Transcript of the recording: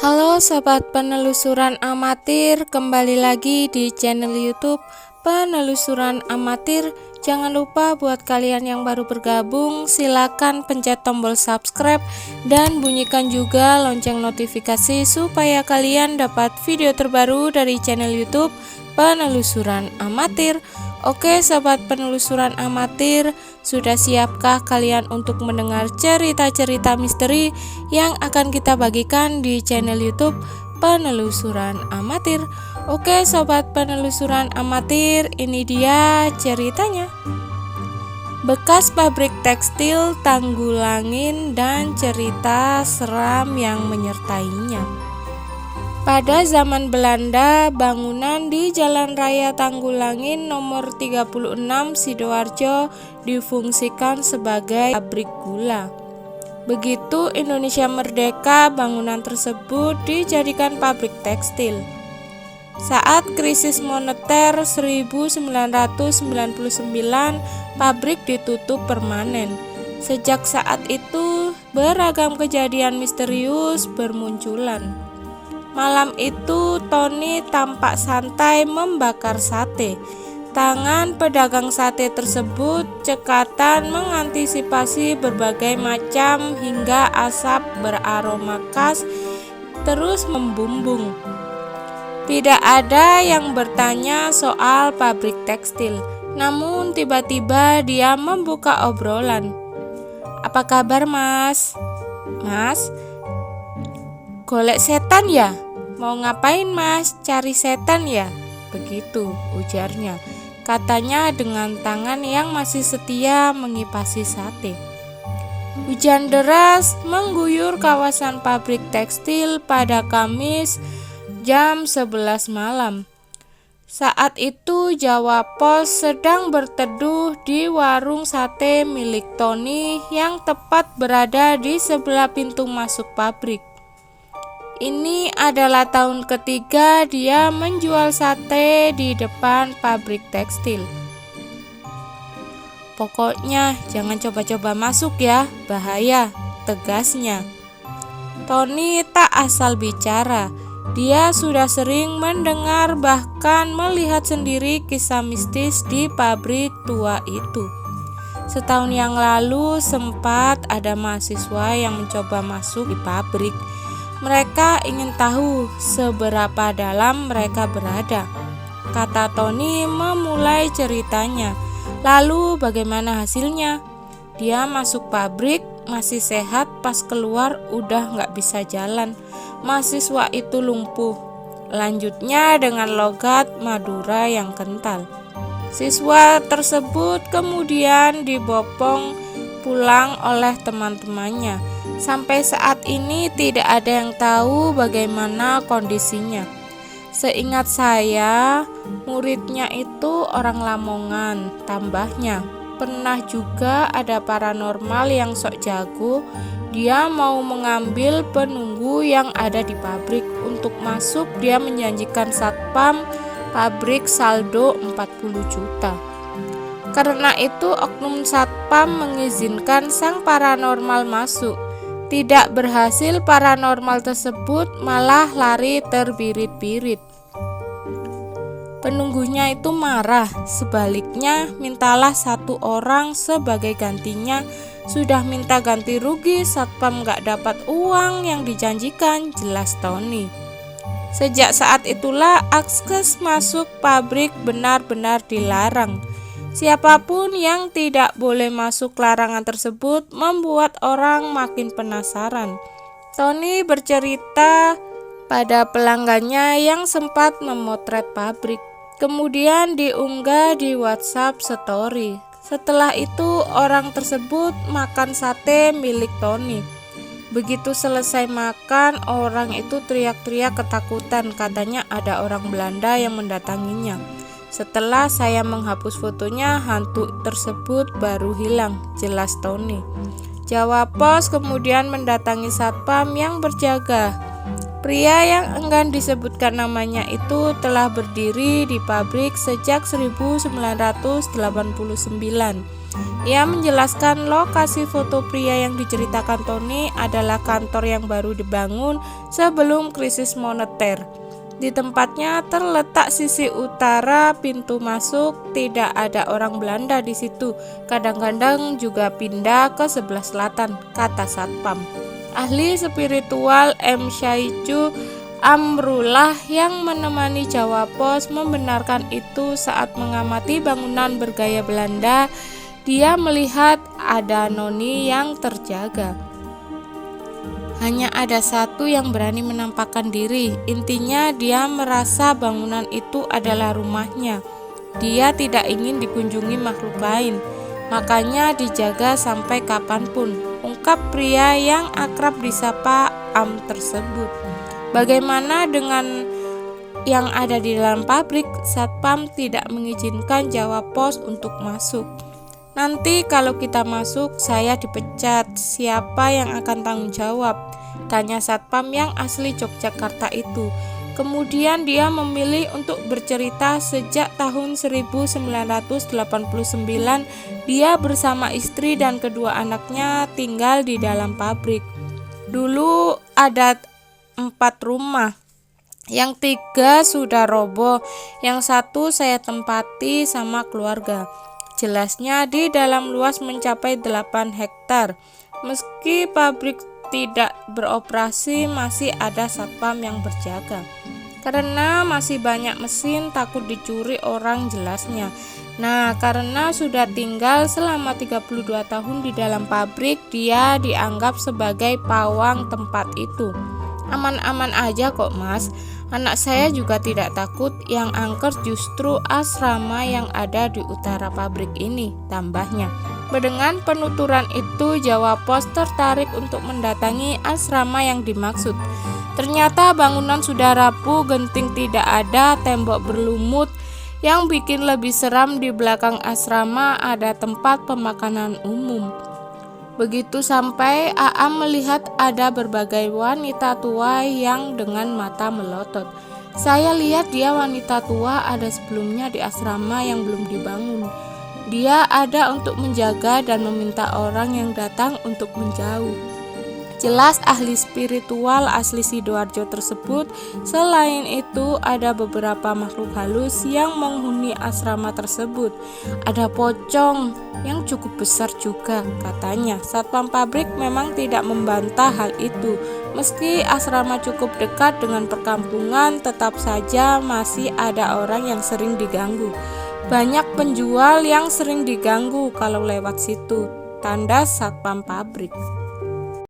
Halo sobat penelusuran amatir, kembali lagi di channel YouTube Penelusuran Amatir. Jangan lupa buat kalian yang baru bergabung, silakan pencet tombol subscribe dan bunyikan juga lonceng notifikasi supaya kalian dapat video terbaru dari channel YouTube Penelusuran Amatir. Oke sobat penelusuran amatir, sudah siapkah kalian untuk mendengar cerita-cerita misteri yang akan kita bagikan di channel YouTube Penelusuran Amatir? Oke sobat penelusuran amatir, ini dia ceritanya. Bekas pabrik tekstil Tanggulangin dan cerita seram yang menyertainya. Pada zaman Belanda, bangunan di Jalan Raya Tanggulangin nomor 36 Sidoarjo difungsikan sebagai pabrik gula. Begitu Indonesia merdeka, bangunan tersebut dijadikan pabrik tekstil. Saat krisis moneter 1999, pabrik ditutup permanen. Sejak saat itu, beragam kejadian misterius bermunculan. Malam itu Tony tampak santai membakar sate. Tangan pedagang sate tersebut cekatan mengantisipasi berbagai macam hingga asap beraroma khas terus membumbung. Tidak ada yang bertanya soal pabrik tekstil. Namun tiba-tiba dia membuka obrolan. "Apa kabar mas?" "Mas, golek setan ya? Mau ngapain mas? Cari setan ya?" Begitu ujarnya. Katanya dengan tangan yang masih setia mengipasi sate. Hujan deras mengguyur kawasan pabrik tekstil pada Kamis jam 11 malam. Saat itu Jawa Pos sedang berteduh di warung sate milik Tony yang tepat berada di sebelah pintu masuk pabrik. Ini adalah tahun ketiga dia menjual sate di depan pabrik tekstil. "Pokoknya jangan coba-coba masuk ya, bahaya," tegasnya. Tony tak asal bicara. Dia sudah sering mendengar bahkan melihat sendiri kisah mistis di pabrik tua itu. Setahun yang lalu sempat ada mahasiswa yang mencoba masuk di pabrik. Mereka ingin tahu seberapa dalam mereka berada. Kata Tony memulai ceritanya. Lalu bagaimana hasilnya? Dia masuk pabrik masih sehat, pas keluar udah gak bisa jalan. Mahasiswa itu lumpuh. Lanjutnya dengan logat Madura yang kental. Siswa tersebut kemudian dibopong pulang oleh teman-temannya. Sampai saat ini tidak ada yang tahu bagaimana kondisinya. Seingat saya, muridnya itu orang Lamongan. Tambahnya, pernah juga ada paranormal yang sok jago. Dia mau mengambil penunggu yang ada di pabrik. Untuk masuk dia menjanjikan satpam pabrik saldo 40 juta. Karena itu oknum satpam mengizinkan sang paranormal masuk. Tidak berhasil, paranormal tersebut malah lari terbirit-birit. Penunggunya itu marah. Sebaliknya mintalah satu orang sebagai gantinya. Sudah minta ganti rugi, satpam gak dapat uang yang dijanjikan, jelas Tony. Sejak saat itulah akses masuk pabrik benar-benar dilarang. Siapapun yang tidak boleh masuk larangan tersebut membuat orang makin penasaran. Tony bercerita pada pelanggannya yang sempat memotret pabrik. Kemudian diunggah di WhatsApp story. Setelah itu orang tersebut makan sate milik Tony. Begitu selesai makan, orang itu teriak-teriak ketakutan. Katanya ada orang Belanda yang mendatanginya. Setelah saya menghapus fotonya, hantu tersebut baru hilang, jelas Tony. Jawa Pos kemudian mendatangi satpam yang berjaga. Pria yang enggan disebutkan namanya itu telah berdiri di pabrik sejak 1989. Ia menjelaskan lokasi foto pria yang diceritakan Tony adalah kantor yang baru dibangun sebelum krisis moneter. Di tempatnya terletak sisi utara pintu masuk, tidak ada orang Belanda di situ. Kadang-kadang juga pindah ke sebelah selatan, kata satpam. Ahli spiritual M. Syaichu Amrullah yang menemani Jawa Pos membenarkan itu saat mengamati bangunan bergaya Belanda. Dia melihat ada noni yang terjaga. Hanya ada satu yang berani menampakkan diri. Intinya dia merasa bangunan itu adalah rumahnya. Dia tidak ingin dikunjungi makhluk lain, makanya dijaga sampai kapanpun, ungkap pria yang akrab disapa Am tersebut. Bagaimana dengan yang ada di dalam pabrik? Satpam tidak mengizinkan Jawa Pos untuk masuk. Nanti kalau kita masuk, saya dipecat. Siapa yang akan tanggung jawab? Tanya satpam yang asli Yogyakarta itu. Kemudian dia memilih untuk bercerita sejak tahun 1989 dia bersama istri dan kedua anaknya tinggal di dalam pabrik. Dulu ada 4 rumah. Yang 3 sudah roboh, yang 1 saya tempati sama keluarga. Jelasnya di dalam luas mencapai 8 hektar. Meski pabrik tidak beroperasi, masih ada satpam yang berjaga. Karena masih banyak mesin, takut dicuri orang, jelasnya. Nah, karena sudah tinggal selama 32 tahun di dalam pabrik, dia dianggap sebagai pawang tempat itu. Aman-aman aja kok mas, anak saya juga tidak takut, yang angker justru asrama yang ada di utara pabrik ini, tambahnya. Mendengar penuturan itu, Jawa Pos tertarik untuk mendatangi asrama yang dimaksud. Ternyata bangunan sudah rapuh, genting tidak ada, tembok berlumut. Yang bikin lebih seram, di belakang asrama ada tempat pemakanan umum. Begitu sampai, Aam melihat ada berbagai wanita tua yang dengan mata melotot. Saya lihat dia wanita tua ada sebelumnya di asrama yang belum dibangun. Dia ada untuk menjaga dan meminta orang yang datang untuk menjauh. Jelas ahli spiritual asli Sidoarjo tersebut. Selain itu ada beberapa makhluk halus yang menghuni asrama tersebut. Ada pocong yang cukup besar juga katanya. Satpam pabrik memang tidak membantah hal itu. Meski asrama cukup dekat dengan perkampungan, tetap saja masih ada orang yang sering diganggu. Banyak penjual yang sering diganggu kalau lewat situ, tanda satpam pabrik.